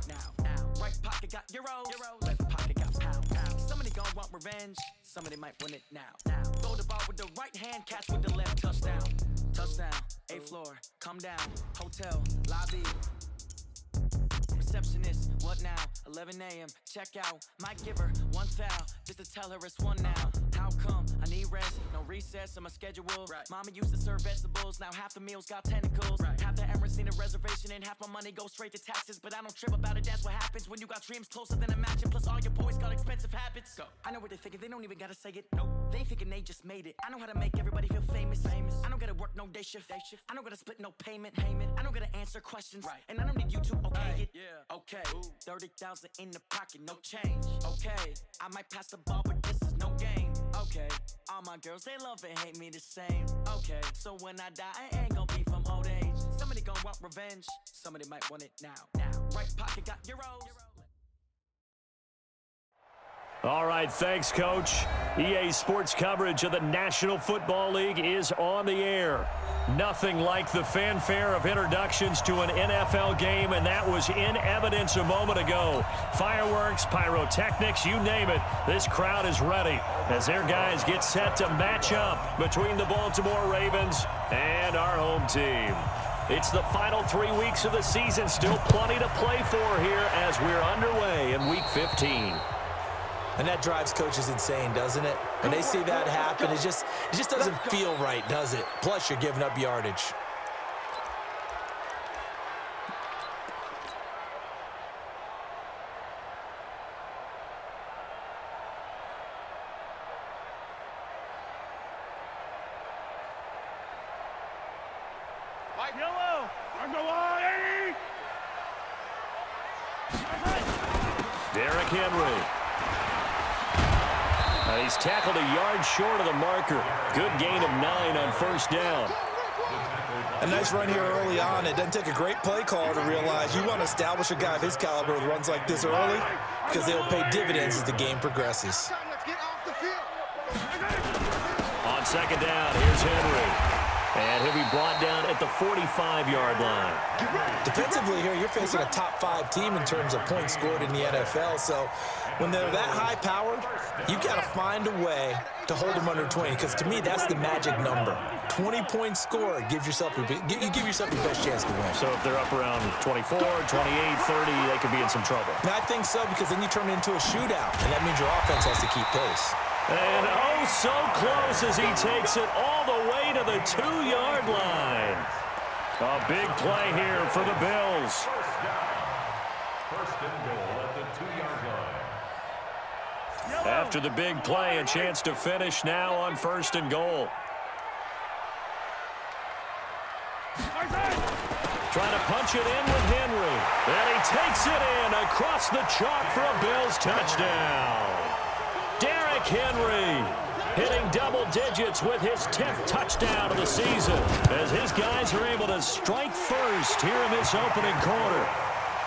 Now. Right pocket got euros. Left pocket got pounds. Somebody gon' want revenge. Somebody might win it now. Throw the ball with the right hand, catch with the left. Touchdown. Touchdown. 8th floor. Come down. Hotel. Lobby. Receptionist, what now? 11 a.m. Check out. Might give her one foul just to tell her it's one now. How come? I need rest, no recess on my schedule. Right. Mama used to serve vegetables, now half the meals got tentacles. Right. Half the Emirates need a reservation and half my money goes straight to taxes. But I don't trip about it, that's what happens when you got dreams closer than a match. Plus all your boys got expensive habits. Go. I know what they're thinking, they don't even gotta say it. Nope. They thinking they just made it. I know how to make everybody feel famous. I don't gotta work no day shift. I don't gotta split no payment. I don't gotta answer questions. Right. And I don't need you to okay it. Yeah. Okay. 30,000 in the pocket, no change. Okay. I might pass the ball, but this is no game. Okay. All my girls, they love and hate me the same. Okay. So when I die, I ain't gonna be from old age. Somebody gonna want revenge. Somebody might want it now. Right pocket got euros. All right, thanks, Coach. EA Sports coverage of the National Football League is on the air. Nothing like the fanfare of introductions to an NFL game, and that was in evidence a moment ago. Fireworks, pyrotechnics, you name it. This crowd is ready as their guys get set to match up between the Baltimore Ravens and our home team. It's the final 3 weeks of the season. Still plenty to play for here as we're underway in Week 15. And that drives coaches insane, doesn't it? When they see that happen, it just doesn't feel right, does it? Plus, you're giving up yardage. Derrick Henry. He's tackled a yard short of the marker. Good gain of 9 on first down. A nice run here early on. It doesn't take a great play caller to realize you want to establish a guy of his caliber with runs like this early because they will pay dividends as the game progresses. On second down, here's Henry. And he'll be brought down at the 45-yard line. Defensively here, you're facing a top-5 team in terms of points scored in the NFL. So when they're that high-powered, you've got to find a way to hold them under 20. Because to me, that's the magic number. 20-point score gives yourself you give yourself your best chance to win. So if they're up around 24, 28, 30, they could be in some trouble. And I think so, because then you turn it into a shootout, and that means your offense has to keep pace. And oh, so close as he takes it all the way to the 2-yard line. A big play here for the Bills. First and goal at the 2-yard line. After the big play, a chance to finish now on first and goal. Trying to punch it in with Henry. And he takes it in across the chalk for a Bills touchdown. Derrick Henry hitting double digits with his 10th touchdown of the season as his guys are able to strike first here in this opening quarter.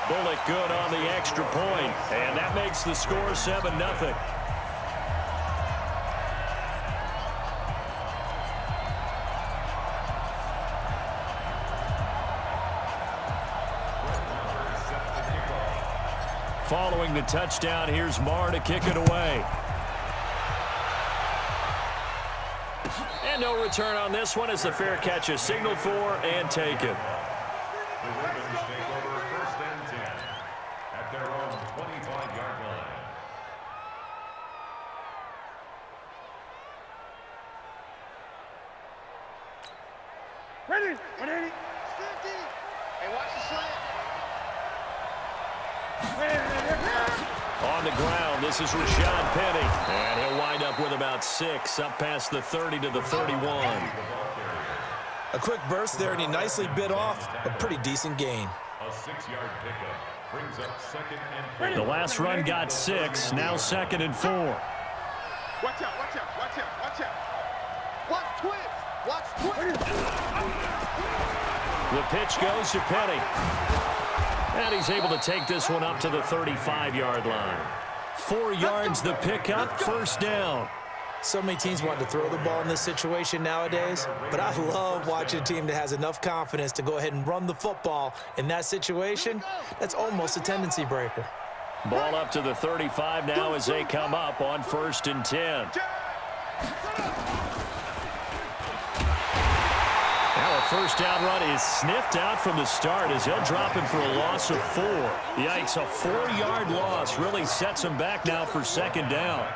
Bullet good on the extra point, and that makes the score 7-0. Following the touchdown, here's Marr to kick it away. And no return on this one as the fair catch is signaled for and taken. The Ravens take over first and 10 at their own 25-yard line. Ready, 180. 50. Hey, watch the slant. On the ground, this is Rashad Penny. And he'll wind up with about 6, up past the 30 to the 31. A quick burst there, and he nicely bit off a pretty decent gain. A 6-yard pickup brings up second and 4. The last run got 6, now second and 4. Watch out, watch out, watch out, watch out. Watch twins, watch twins. The pitch goes to Penny. And he's able to take this one up to the 35-yard line. 4 yards the pickup, first down. So many teams want to throw the ball in this situation nowadays, but I love watching a team that has enough confidence to go ahead and run the football. In that situation, that's almost a tendency breaker. Ball up to the 35 now as they come up on 1st and 10. Now a first down run is sniffed out from the start as they'll drop him for a loss of 4. Yikes, a 4-yard loss really sets him back now for 2nd down.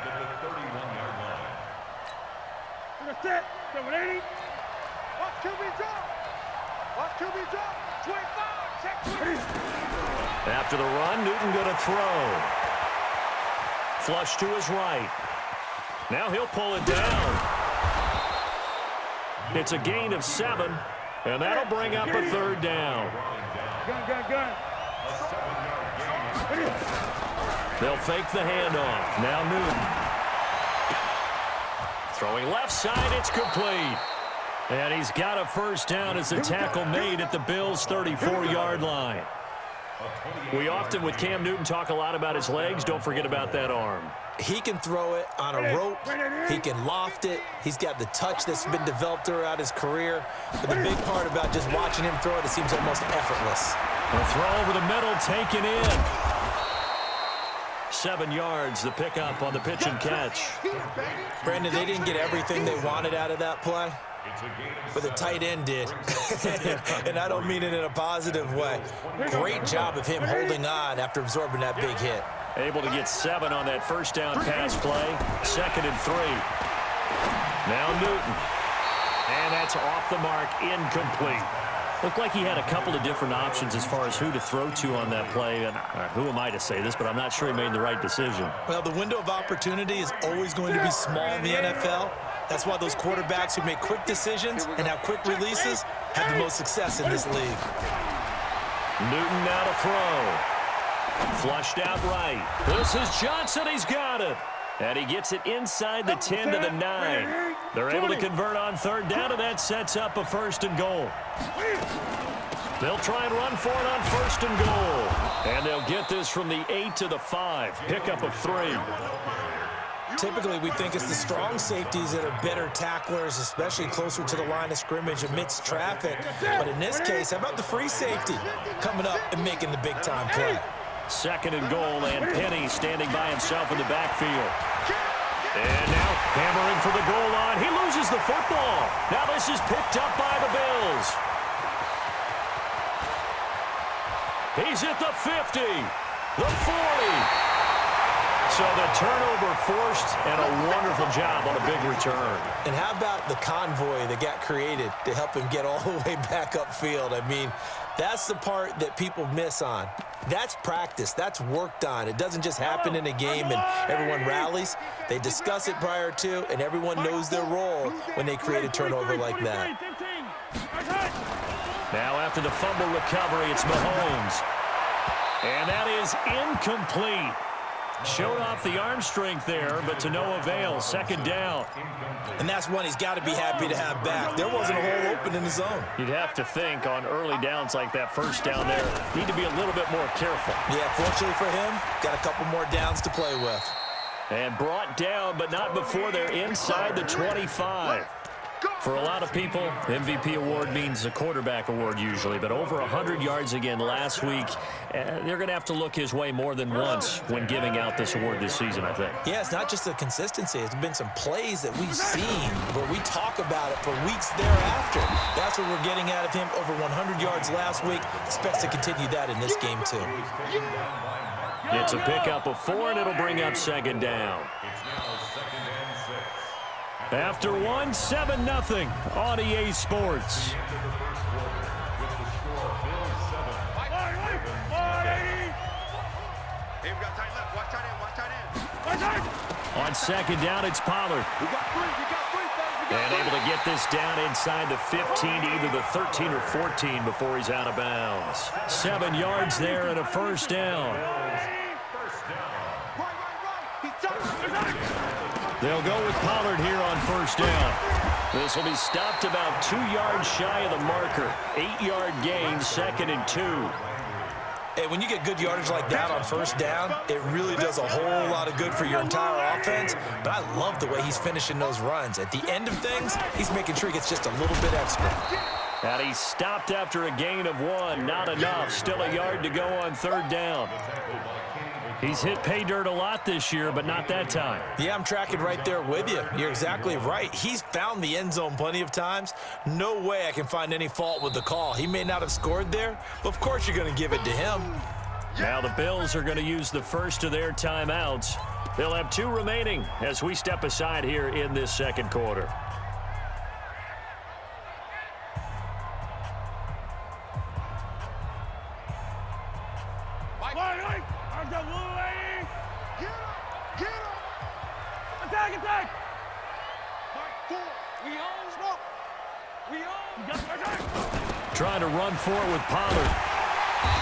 After the run, Newton going to throw. Flush to his right. Now he'll pull it down. It's a gain of 7, and that'll bring up a 3rd down. They'll fake the handoff. Now Newton. Throwing left side, it's complete. And he's got a first down as the tackle made at the Bills' 34-yard line. We often, with Cam Newton, talk a lot about his legs. Don't forget about that arm. He can throw it on a rope. He can loft it. He's got the touch that's been developed throughout his career. But the big part about just watching him throw it, it seems almost effortless. A throw over the middle, taken in. 7 yards, the pickup on the pitch and catch. Brandon, they didn't get everything they wanted out of that play, but the tight end did. And I don't mean it in a positive way. Great job of him holding on after absorbing that big hit. Able to get 7 on that first down pass play. 2nd and 3. Now Newton. And that's off the mark, incomplete. Looked like he had a couple of different options as far as who to throw to on that play. And who am I to say this, but I'm not sure he made the right decision. Well, the window of opportunity is always going to be small in the NFL. That's why those quarterbacks who make quick decisions and have quick releases have the most success in this league. Newton now to throw. Flushed out right. This is Johnson. He's got it. And he gets it inside the 10 to the 9. They're able to convert on 3rd down, and that sets up a 1st and goal. They'll try and run for it on 1st and goal. And they'll get this from the 8 to the 5. Pickup of 3. Typically, we think it's the strong safeties that are better tacklers, especially closer to the line of scrimmage amidst traffic. But in this case, how about the free safety coming up and making the big-time play? 2nd and goal, and Penny standing by himself in the backfield. And now hammering for the goal line. He loses the football. Now this is picked up by the Bills. He's at the 50, the 40. So the turnover forced, and a wonderful job on a big return. And how about the convoy that got created to help him get all the way back upfield? I mean, that's the part that people miss on. That's practice. That's worked on. It doesn't just happen in a game and everyone rallies. They discuss it prior to, and everyone knows their role when they create a turnover like that. Now after the fumble recovery, it's Mahomes. And that is incomplete. Showed off the arm strength there, but to no avail. 2nd down. And that's one he's got to be happy to have back. There wasn't a hole open in the zone. You'd have to think on early downs like that first down there, need to be a little bit more careful. Yeah, fortunately for him, got a couple more downs to play with. And brought down, but not before they're inside the 25. For a lot of people, MVP award means a quarterback award usually, but over 100 yards again last week. They're going to have to look his way more than once when giving out this award this season, I think. Yeah, it's not just the consistency. It's been some plays that we've seen where we talk about it for weeks thereafter. That's what we're getting out of him. Over 100 yards last week. Expects to continue that in this game, too. It's a pickup of 4, and it'll bring up 2nd down. After 1, 7-0 on EA Sports. On 2nd down, it's Pollard. And able to get this down inside the 15, either the 13 or 14 before he's out of bounds. 7 yards there and a 1st down. They'll go with Pollard here on 1st down. This will be stopped about 2 yards shy of the marker. 8-yard gain, 2nd and 2. Hey, when you get good yardage like that on first down, it really does a whole lot of good for your entire offense. But I love the way he's finishing those runs. At the end of things, he's making sure he gets just a little bit extra. And he stopped after a gain of 1. Not enough. Still a yard to go on third down. He's hit pay dirt a lot this year, but not that time. Yeah, I'm tracking right there with you. You're exactly right. He's found the end zone plenty of times. No way I can find any fault with the call. He may not have scored there, but of course you're going to give it to him. Now the Bills are going to use the first of their timeouts. They'll have 2 remaining as we step aside here in this second quarter. Attack! Trying to run for it with Pollard.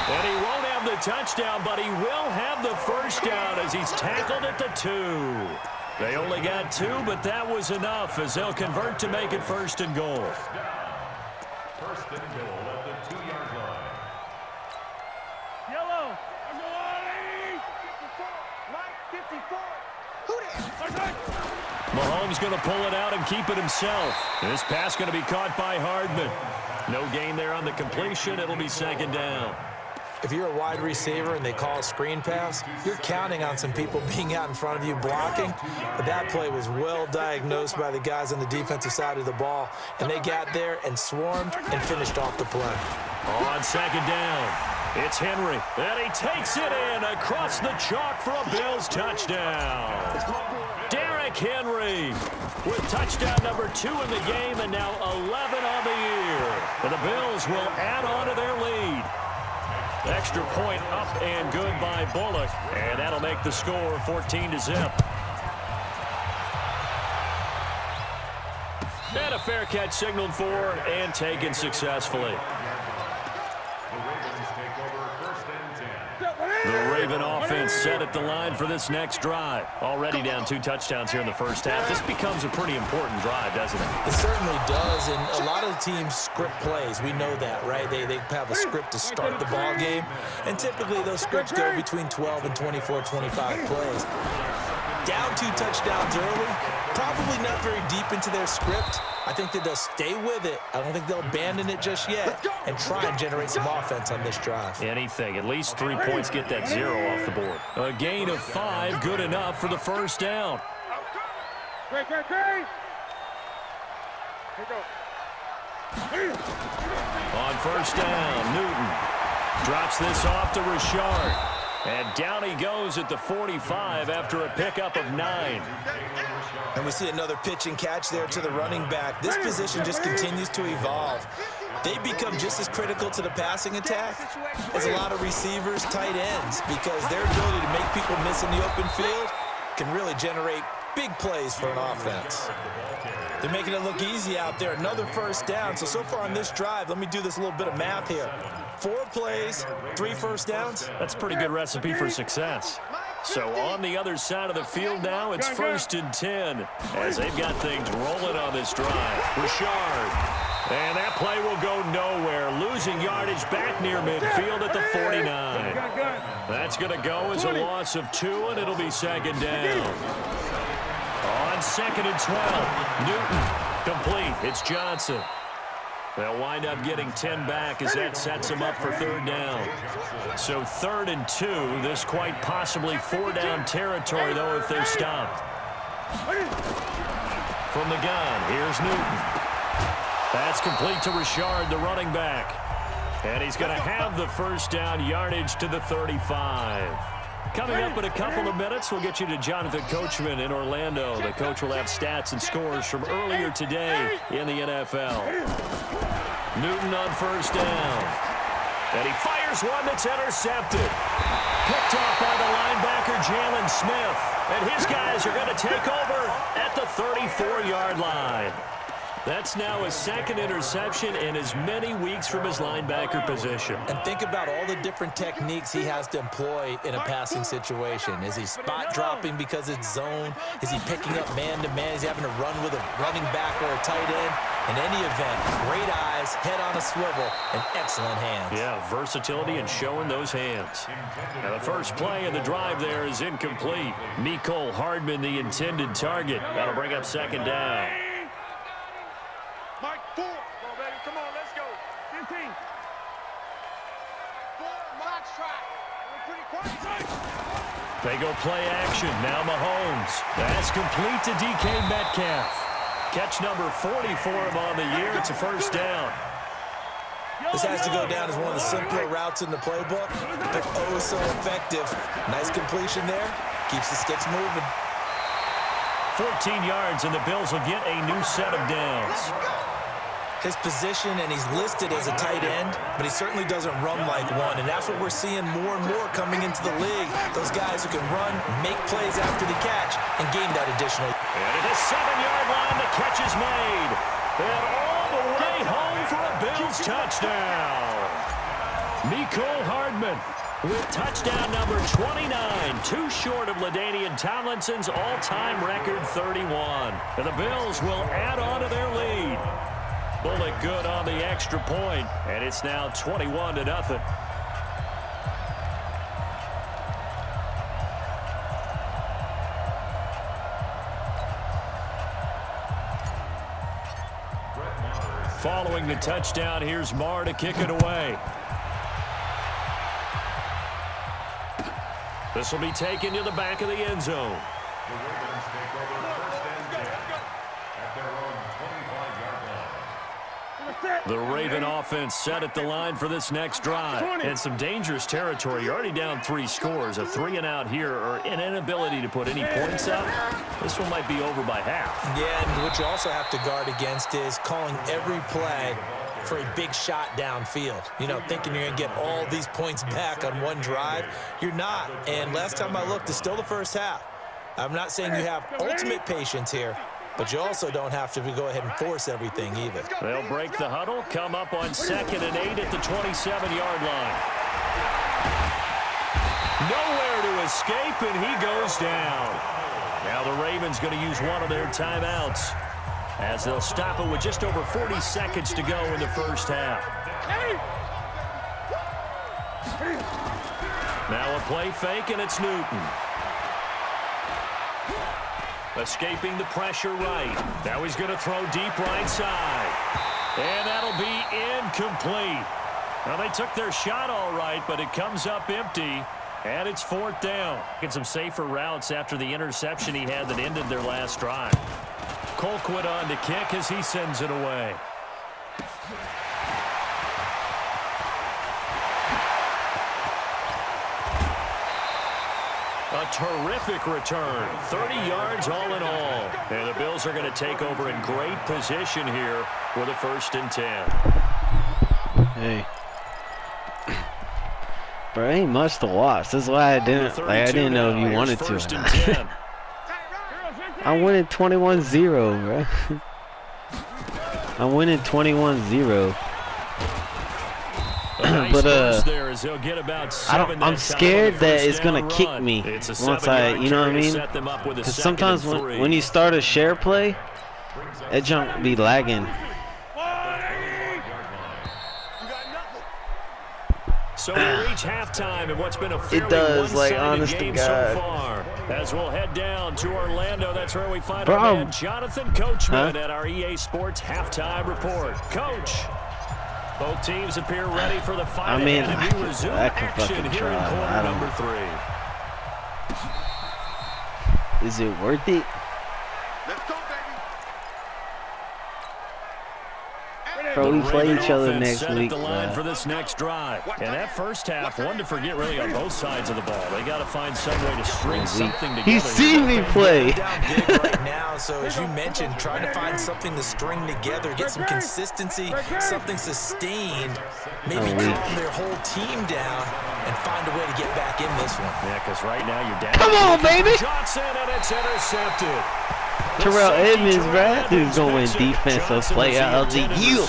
And he won't have the touchdown, but he will have the first down as he's tackled at the 2. They only got 2, but that was enough as they'll convert to make it first and goal. First and goal at the 2-yard line. Yellow. Mike 54. Who that? Mahomes going to pull it out and keep it himself. This pass going to be caught by Hardman. No gain there on the completion. It'll be second down. If you're a wide receiver and they call a screen pass, you're counting on some people being out in front of you blocking. But that play was well diagnosed by the guys on the defensive side of the ball, and they got there and swarmed and finished off the play. On second down, it's Henry, and he takes it in across the chalk for a Bills touchdown. Derrick Henry with touchdown number 2 in the game and now 11 on the year. And the Bills will add on to their lead. Extra point up and good by Bullock, and that'll make the score 14-0. And a fair catch signaled for and taken successfully. The Raven offense set at the line for this next drive. Already down 2 touchdowns here in the first half. This becomes a pretty important drive, doesn't it? It certainly does, and a lot of the teams script plays. We know that, right? They have a script to start the ball game, and typically those scripts go between 12 and 24, 25 plays. Down 2 touchdowns early, probably not very deep into their script. I think that they'll stay with it. I don't think they'll abandon it just yet and try and generate some offense on this drive. Anything. At least 3 points get that 0 off the board. A gain of 5, good enough for the first down. Great. On first down, Newton drops this off to Richard. And down he goes at the 45 after a pickup of 9. And we see another pitch and catch there to the running back. This position just continues to evolve. They become just as critical to the passing attack as a lot of receivers, tight ends, because their ability to make people miss in the open field can really generate big plays for an offense. They're making it look easy out there. Another first down. So far on this drive, let me do this little bit of math here. 4 plays, 3 first downs. That's a pretty good recipe for success. So on the other side of the field now, it's 1st and 10 as they've got things rolling on this drive. Richard. And that play will go nowhere. Losing yardage back near midfield at the 49. That's going to go as a loss of 2, and it'll be second down. On 2nd and 12, Newton complete. It's Johnson. They'll wind up getting 10 back as that sets them up for third down. So 3rd and 2, this quite possibly 4-down territory, though, if they're stopped. From the gun, here's Newton. That's complete to Richard, the running back. And he's going to have the first down, yardage to the 35. Coming up in a couple of minutes, we'll get you to Jonathan Coachman in Orlando. The coach will have stats and scores from earlier today in the NFL. Newton on first down. And he fires one that's intercepted. Picked off by the linebacker, Jalen Smith. And his guys are going to take over at the 34-yard line. That's now his 2nd interception in as many weeks from his linebacker position. And think about all the different techniques he has to employ in a passing situation. Is he spot dropping because it's zone? Is he picking up man-to-man? Is he having to run with a running back or a tight end? In any event, great eyes, head on a swivel, and excellent hands. Yeah, versatility and showing those hands. Now the first play of the drive there is incomplete. Mecole Hardman, the intended target. That'll bring up second down. Mike, 4. Come on, baby. Come on, let's go. 15. 4, Mike, try. We're pretty quiet. They go play action. Now Mahomes. That's complete to DK Metcalf. Catch number 40 for him on the year. It's a first down. This has to go down as one of the simpler routes in the playbook, but oh so effective. Nice completion there. Keeps the sticks moving. 14 yards, and the Bills will get a new set of downs. His position, and he's listed as a tight end, but he certainly doesn't run like one, and that's what we're seeing more and more coming into the league. Those guys who can run, make plays after the catch, and gain that additional. And at the 7-yard line, the catch is made. And all the way home for a Bills touchdown. Mecole Hardman with touchdown number 29, too short of LaDainian Tomlinson's all-time record 31. And the Bills will add on to their lead. Bullet good on the extra point, and it's now 21-0. Following the touchdown, here's Marr to kick it away. This will be taken to the back of the end zone. The Ravens take over first and 10 at their own 25-yard line. The Raven offense set at the line for this next drive. And some dangerous territory. You're already down 3 scores. A 3-and-out here, or an inability to put any points up. This one might be over by half. Yeah, and what you also have to guard against is calling every play for a big shot downfield. You know, thinking you're going to get all these points back on one drive. You're not. And last time I looked, it's still the first half. I'm not saying you have ultimate patience here, but you also don't have to go ahead and force everything either. They'll break the huddle, come up on 2nd and 8 at the 27-yard line. Nowhere to escape, and he goes down. Now the Ravens going to use one of their timeouts as they'll stop it with just over 40 seconds to go in the first half. Now a play fake, and it's Newton. Escaping the pressure right. Now he's going to throw deep right side. And that'll be incomplete. Now they took their shot all right, but it comes up empty. And it's 4th down. Get some safer routes after the interception he had that ended their last drive. Colquitt on to kick as he sends it away. A terrific return. 30 yards all in all. And the Bills are going to take over in great position here with a 1st and 10. Hey. Bro, ain't much to watch. That's why I didn't know if you wanted to or not. I'm winning 21-0, bro. I'm winning 21-0 but I'm scared that it's gonna kick me once I, you know what I mean? Because sometimes when you start a share play, that junk be lagging. So we reach halftime in what's been a fairly it does, like, one-sided honest to game God. so far. As we'll head down to Orlando, that's where we find our man Jonathan Coachman at our EA Sports halftime report. Coach, both teams appear ready for the fight ahead, and we resume action here in quarter number 3. Is it worth it? Let's go, baby. Bro, we play each other next week, the line for this next drive. And that first half, one to forget really on both sides of the ball. They got to find some way to string something together. He's seen me play. Down big right now, so as you mentioned, trying to find something to string together, get some consistency, something sustained, maybe calm their whole team down and find a way to get back in this one. Yeah, because right now you're down. Come on, baby. Johnson, and it's intercepted. Terrell Edmonds, Brad, who's going defensive player of the year.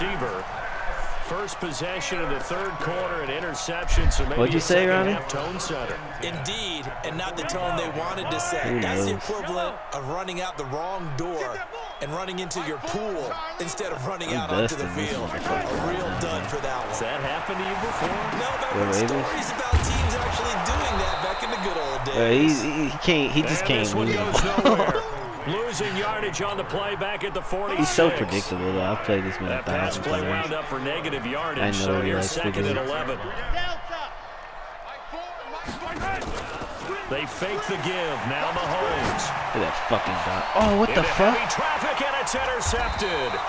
First possession of the 3rd quarter, an interception. So maybe what'd you say, Ronnie? Tone setter. Indeed, and not the tone they wanted to set. That's the equivalent of running out the wrong door and running into your pool instead of running out onto the field. A real dud for that one. Has that happened to you before? No, but I've heard stories about teams actually doing that back in the good old days. He just can't win. Losing yardage on the play back at the 46. He's so predictable, though. I've played this man 1,000 times. That pass play wound up for negative yardage, I know so he you're likes to second do and it. 11. They fake the give. Now Mahomes. Look at that fucking guy. Oh, what the fuck? Heavy traffic, and it's intercepted.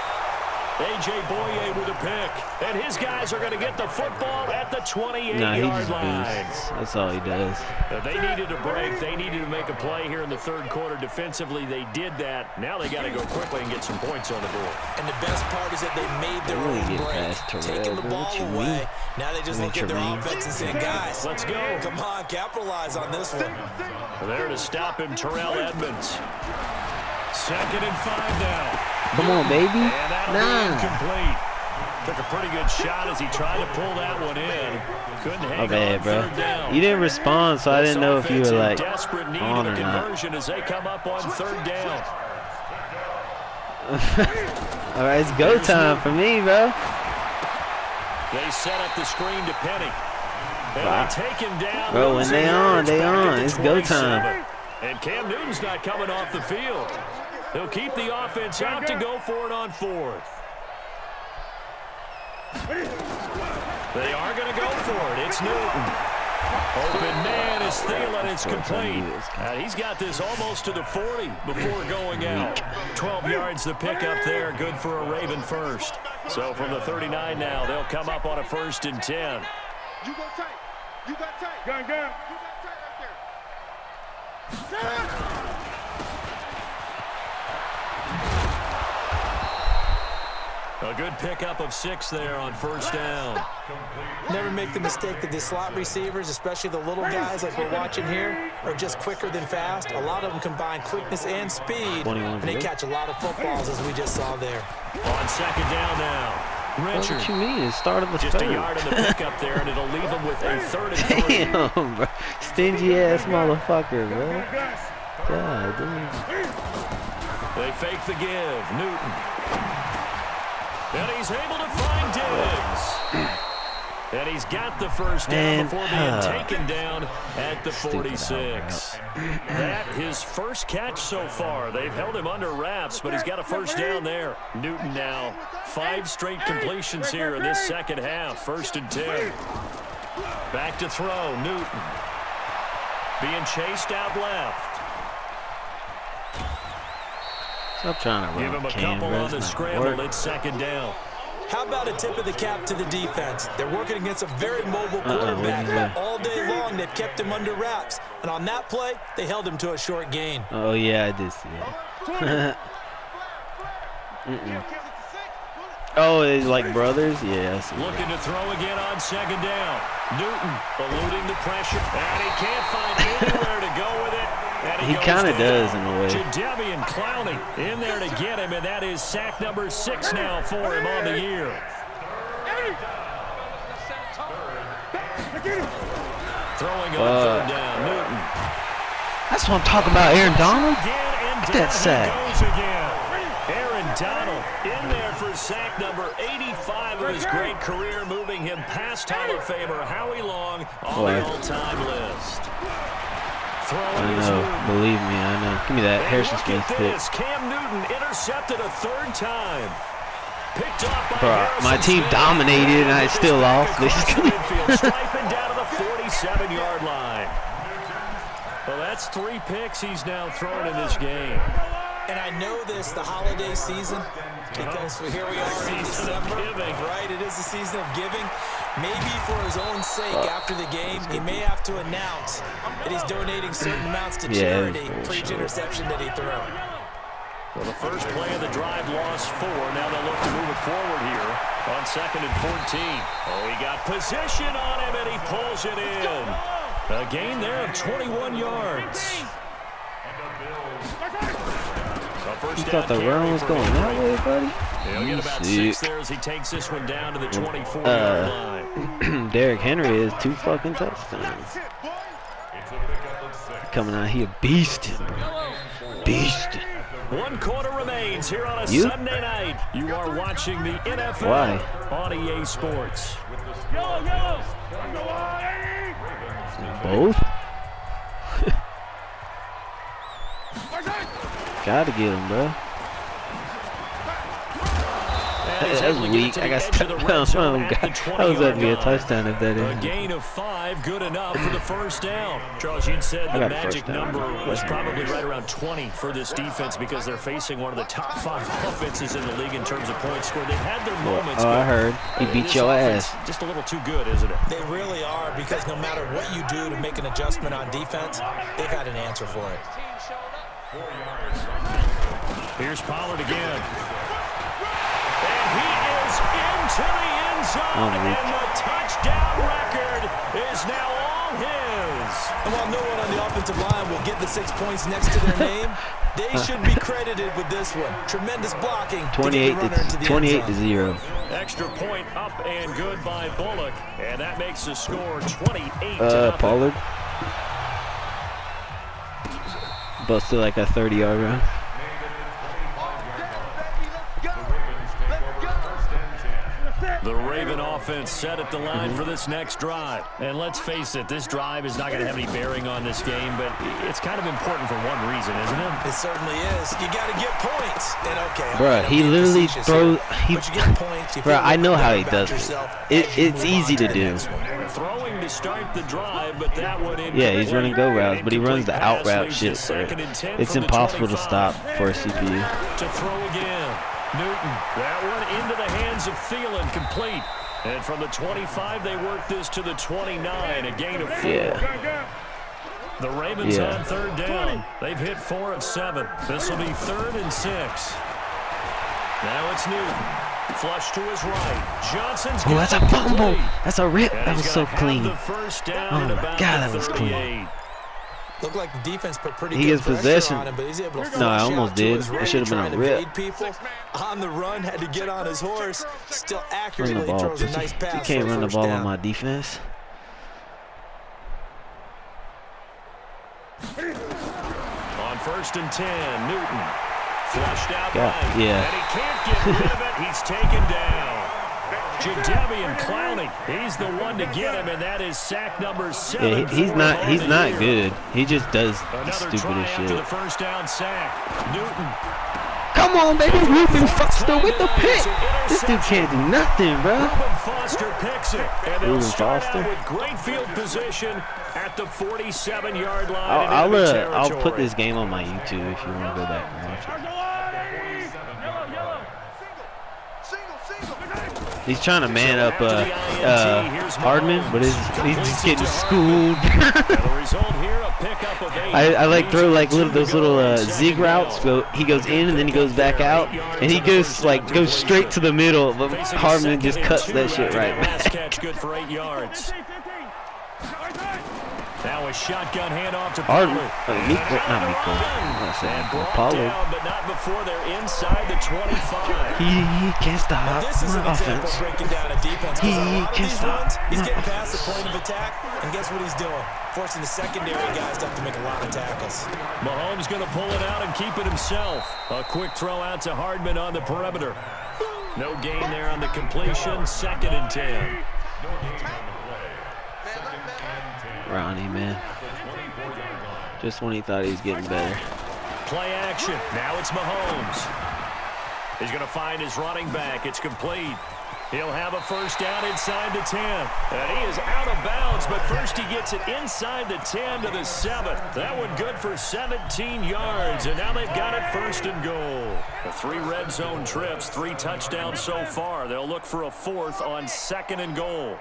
A.J. Boye with a pick. And his guys are going to get the football at the 28-yard line. That's all he does. They needed a break. They needed to make a play here in the third quarter. Defensively, they did that. Now they got to go quickly and get some points on the board. And the best part is that they made their own break. Taking the ball away. Now they just look at their offense and say, guys, let's go. Come on, capitalize on this one. There to stop him, Terrell Edmonds. 2nd and 5 now. Come on, baby. And that'll be incomplete. Took a pretty good shot as he tried to pull that one in. Couldn't hang on third down. You didn't respond, so I didn't know if you were like desperate need on of or a not. conversion as they come up on third down. All right, it's go time for me, bro. They set up the screen to Penny. And they take him down. Bro, when they on. It's go time. And Cam Newton's not coming off the field. They'll keep the offense out to go for it on 4th. They are going to go for it. It's Newton. Open man is Thielen. It's complete. He's got this almost to the 40 before going out. 12 yards the pickup there. Good for a Raven first. So from the 39 now, they'll come up on a 1st and 10. You go tight. You got tight. Gun. You got tight right there. A good pickup of 6 there on 1st down. Never make the mistake that the slot receivers, especially the little guys like we're watching here, are just quicker than fast. A lot of them combine quickness and speed, and they catch a lot of footballs, as we just saw there. On 2nd down now. Richard. What you mean? It started the Just third. a yard in the pickup there, and it'll leave them with a 3rd and 3. Damn, bro. Stingy ass motherfucker, bro. God, dude. They fake the give. Newton. And he's able to find Diggs. And he's got the 1st down before being taken down at the 46. That his first catch so far. They've held him under wraps, but he's got a 1st down there. Newton now 5 straight completions here in this second half. 1st and 10. Back to throw. Newton being chased out left. Stop trying to Give him a couple on the scramble. It's 2nd down. How about a tip of the cap to the defense? They're working against a very mobile quarterback. All day long, they've kept him under wraps. And on that play, they held him to a short gain. Oh, yeah, I did see that. Oh, it's like brothers? Yeah, I see that. Looking to throw again on 2nd down. Newton eluding the pressure. And he can't find anywhere to go with it. He kind of does in a way. Jadeveon Clowney in there to get him, and that is sack number 6 now for him on the year. Throwing on 3rd down, Newton. That's what I'm talking about, Aaron Donald. Get that sack. Aaron Donald in there for sack number 85 of his great career, moving him past Hall of Famer Howie Long on the all-time list. I know, believe me, I know. Give me that Harrison Smith pick. Cam Newton intercepted a 3rd time. Picked off by my team dominated and I still lost. Striping down to the 47-yard line. Well, that's 3 picks he's now thrown in this game. And I know this, the holiday season, because here we are in December, right? It is the season of giving. Maybe for his own sake, after the game, he may have to announce that he's donating certain amounts to charity for each interception that he threw. Well, the first play of the drive lost 4. Now they'll look to move it forward here on 2nd and 14. Oh, he got position on him, and he pulls it in. A gain there of 21 yards. You thought the run was going that way, buddy? He'll get about 6 there as he takes this one down to the 24-yard line. Derrick Henry has 2 fucking touchdowns. Coming out here beasting, bro. Beasting. 1 quarter remains here on a Sunday night. You are watching the NFL on EA Sports. Both? Gotta get him, bro. That was weak. I got stepped down. That was going to be a touchdown if that is. A gain of 5, good enough for the first down. Charles, you'd said the magic number was probably right around 20 for this defense because they're facing one of the top 5 offenses in the league in terms of points scored. They've had their moments. Oh, I heard. He beat your ass. Just a little too good, isn't it? They really are, because no matter what you do to make an adjustment on defense, they've had an answer for it. Here's Pollard again. And he is into the end zone, and the touchdown record is now all his. And while no one on the offensive line will get the 6 points next to their name, they should be credited with this one. Tremendous blocking. 28-0. Extra point up and good by Bullock, and that makes the score 28-0. Pollard busted like a 30-yard run. The Raven offense set at the line for this next drive. And let's face it, this drive is not going to have any bearing on this game, but it's kind of important for one reason, isn't it? It certainly is. You got to get points. And okay, bruh, he literally throws. Bruh, I know how he does it. It's easy to do. Throwing to start the drive, but that one in. Yeah, he's running go routes, but he runs the out route shit. It's impossible to stop for a CPU. To throw again. Newton, that one into the hands of Thielen, complete. And from the 25, they work this to the 29, a gain of 4. Yeah. The Ravens on 3rd down. They've hit 4 of 7. This will be 3rd and 6. Now it's Newton. Flush to his right. Johnson's oh, that's a fumble. That's a rip. That was so clean. The first down oh, my God, that was clean. Looked like the defense put pretty he good gets possession. On him, but he's able to no, I almost did. It should have been a rip. People on the run, had to get on his horse. Still accurately run the ball, throws a nice pass. You can't run the ball down. on my defense. On 1st and 10, Newton flushed out right. Yeah. And he can't get rid of it. He's taken down. Jadeveon Clowney, he's the one to get him, and that is sack number 7. Yeah, he's not good. He just does Another stupid try as after shit. the first down sack. Newton. Come on, baby, Reuben Foster with the pick. This dude can't do nothing, bro. Reuben Foster picks it, and they'll start Foster out with great field position at the 47-yard line. I'll put this game on my YouTube if you want to go back and watch it. He's trying to man up Hardman, but he's just getting schooled. I like throw like those little zig routes. He goes in and then he goes back out, and he goes straight to the middle, but Hardman just cuts that shit right back. Good for 8 yards. Now a shotgun handoff to Pollard. Pollard. But not before they're inside the 25. He can't stop this is my offense. Breaking down a defense. He can't stop. He's getting past the point of attack, and guess what he's doing? Forcing the secondary guys to have to make a lot of tackles. Mahomes going to pull it out and keep it himself. A quick throw out to Hardman on the perimeter. No gain there on the completion. 2nd and 10. Ronnie, man. Just when he thought he was getting better. Play action. Now it's Mahomes. He's going to find his running back. It's complete. He'll have a first down inside the 10. And he is out of bounds, but first he gets it inside the 10 to the 7. That one good for 17 yards, and now they've got it 1st and goal. The 3 red zone trips, 3 touchdowns so far. They'll look for a 4th on 2nd and goal.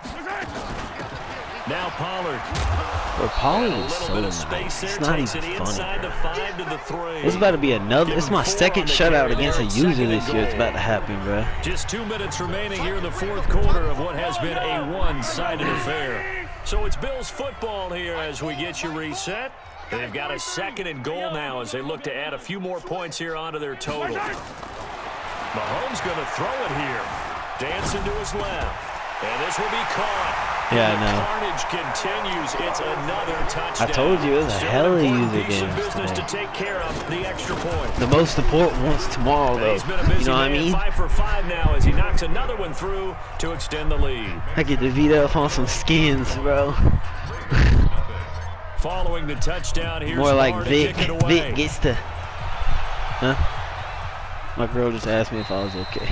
Now Pollard. Well, Pollard is so nice. It's not even funny, bro. It's about to be another. It's my 2nd shutout against a user this year. It's about to happen, bro. Just 2 minutes remaining here in the 4th quarter of what has been a one-sided affair. So it's Bills football here as we get you reset. They've got a 2nd and goal now as they look to add a few more points here onto their total. Mahomes going to throw it here. Dancing to his left. And this will be caught. Yeah, I know. Carnage continues. It's another touchdown. I told you it was a hell of a user game business today. to take care of the extra point. The most important one's tomorrow, though. He's been a busy You know what I man, mean? 5 for 5 now as he knocks another one through to extend the lead. I get to beat up on some skins, bro. Following the touchdown, here's More like Barr to Vic. kick it away. Vic gets to. Huh? My girl just asked me if I was okay.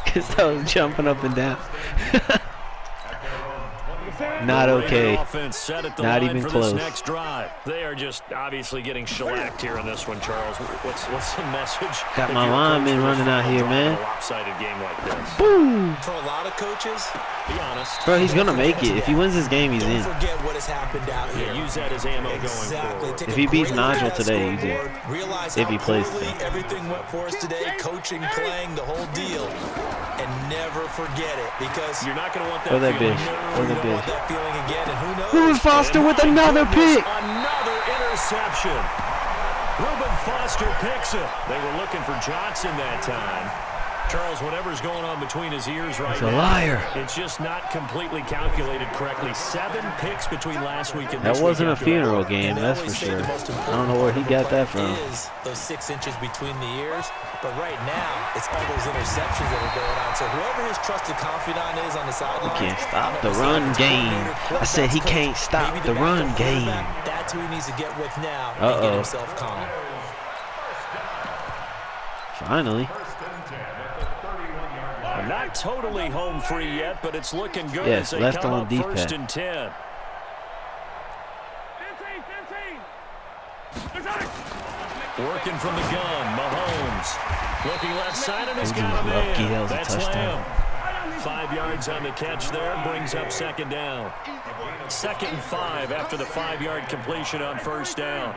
Because I was jumping up and down. Not okay. Not even close. Next drive. They are just obviously getting shellacked here in this one, Charles. What's the message? Got my linemen running out here, man. A lopsided game like this. Boom. For a lot of coaches, Be honest. Bro, he's gonna make it. If he wins this game, he's in. don't forget what has happened out here. Yeah, use that as ammo going Exactly. forward. Take If a he beats great look Nigel at that today, he's in. scoreboard, realize If how he plays poorly today. everything went for us today, coaching, playing, the whole deal, and never forget it because You're not going to want that Throw that feeling. bitch. no, Throw you that don't want bitch. that feeling again, and who knows? Reuben Foster And with my another goodness, pick. Another interception. Reuben Foster picks it. They were looking for Johnson that time. Charles, whatever's going on between his ears right He's now, a liar. it's just not completely calculated correctly. 7 picks between last week and That this wasn't a week after funeral that. game, And they that's for always say sure. the most I important don't know where he part got of that play from. is those 6 inches between the ears, but right now it's all those interceptions that are going on. So whoever his trusted confidant is on the sideline, He can't stop the run game. I said he can't stop the run game. That's who he needs to get with now and get himself calm. Finally. Not totally home free yet, but it's looking good Yes, as they left come on up D-pad. 1st and 10. 15. Working from the gun, Mahomes. Looking left side and he's He got was him lucky. in. That was a That's touchdown. Lamb. 5 yards on the catch there, brings up 2nd down. 2nd and 5 after the 5-yard completion on 1st down.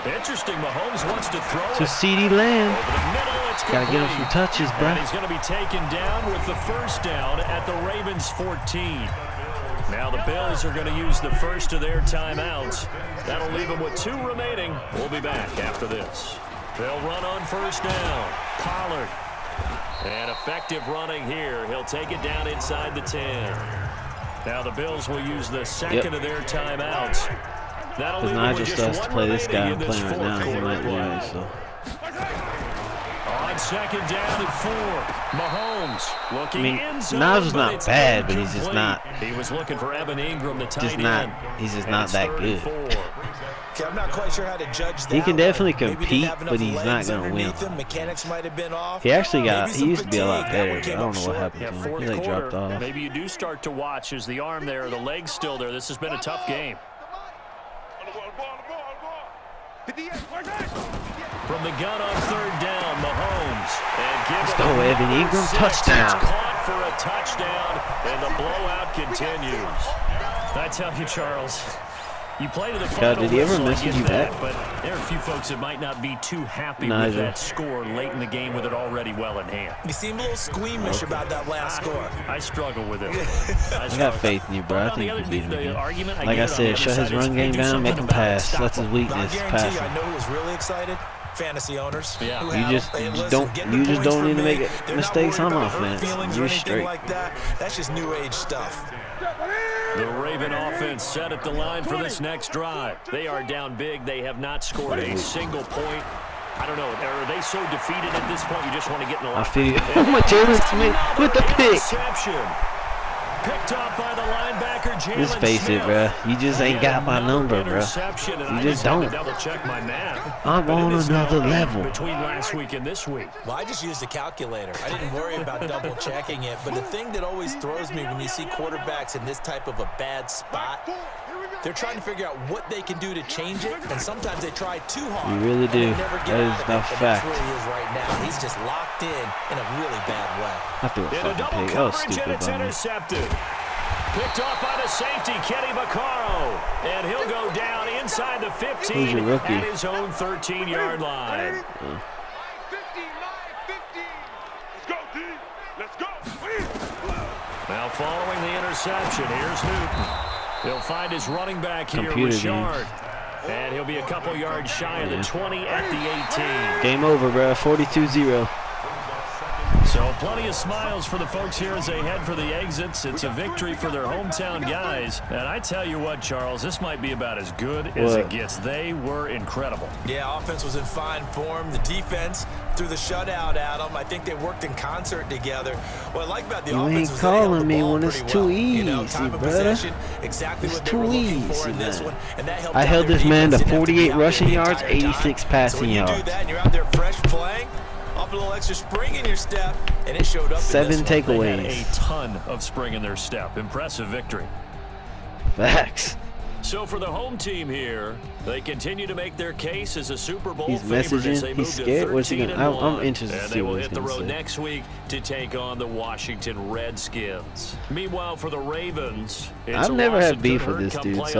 Interesting, Mahomes wants to throw To it. CeeDee Lamb. Over the middle, it's Gotta get him complete. some touches, bro. And he's going to be taken down with the 1st down at the Ravens' 14. Now the Bills are going to use the first of their timeouts. That'll leave them with 2 remaining. We'll be back after this. They'll run on 1st down. Pollard. And effective running here. He'll take it down inside the 10. Now the Bills will use the second of their timeouts. That'll Because leave them Nigel with still just has to 1 play this guy remaining I'm in this playing right now. He fourth might quarter lose, play. so. On 2nd down and 4, Mahomes looking I mean, in zone, Nigel's but not it's bad, but he's just incomplete. not. He was looking for Evan Ingram, the tight Just end. not. He's just And not it's that 3rd good. and 4. Okay, I'm not quite sure how to judge that. He can definitely Maybe didn't compete, have enough but he's not legs gonna win. underneath him. Mechanics might have been off. He actually got. Maybe He some used to be a lot fatigue. That better, one but came I don't up know what short. happened Yeah, to him. fourth He like dropped quarter, off. maybe you do start to watch as the arm there, the leg's still there. This has been a tough game. From the gun on 3rd down, Mahomes. And give Let's it go, a Evan number Ingram, 6. touchdown. It's caught for a touchdown, and the blowout continues. I tell you, Charles, you play to the final God, did he ever whistle, I message get you that, back? but there are a few folks that might not be too happy with Nigel. that score late in the game with it already well in hand. You seem a little squeamish about that last score. I struggle with it. I got faith in you, bro. I But on think the you can beat him the again. argument, Like get I it on the said, other shut his side is run they game do down, make something him about it, pass. stop That's his him. But I weakness, guarantee you, I passing. know who was really excited. Fantasy owners. Yeah. who You have, just- hey, you listen, don't- getting you the just points don't from need to me, make they're not mistakes worried on about hurt offense. feelings or You're anything straight. like that. That's just new age stuff. The Raven offense set at the line for this next drive. They are down big. They have not scored a single point. I don't know. Are they so defeated at this point you just want to get in the I line? feel you. Oh my, Jalen Smith with the pick. Interception. Picked off by the linebacker, Jalen Just face it, Smith. bro. You just ain't got my number, bro. Interception, and You I just had to don't. double check my math. I'm But it on is now another 8 level. between last week and this week. Well, I just used a calculator. I didn't worry about double checking it. But the thing that always throws me when you see quarterbacks in this type of a bad spot, they're trying to figure out what they can do to change it, and sometimes they try too hard. You really and they do. never get That is out of a it, and fact. that's where he is right now. He's just locked in a really bad way. I threw a In a fucking double pick. That was coverage, and stupid it's by me. intercepted. Picked off by the safety, Kenny Vaccaro. And he'll go down inside the 15 Who's your rookie? at his own 13-yard line. 59-15. Let's go, D. Let's go. Now following the interception, here's Newton. He'll find his running back here, Computer Richard. And he'll be a couple yards shy of the 20 at the 18. Game over, bro. 42-0. So plenty of smiles for the folks here as they head for the exits. It's a victory for their hometown guys. And I tell you what, Charles, this might be about as good as it gets. They were incredible. Yeah, offense was in fine form. The defense threw the shutout at them. I think they worked in concert together. What I like about the offense was they held the ball when it's too easy, time of possession, exactly what they were looking for in this one. And that helped I held this man to 48 rushing yards, yards, 86 passing yards. So when you do that and you're out there fresh playing, up a little extra spring in your step, and it showed up. 7 takeaways. They had a ton of spring in their step. Impressive victory. Facts. So for the home team here, they continue to make their case as a Super Bowl He's favorite as they messaging. move He's to scared. What's he 13-1. gonna? I'm interested to And see they will what he's hit the gonna road say. next week to take on the Washington Redskins. Meanwhile, for the Ravens, it's I've a never loss had at beef Good with this Hurt dude. come So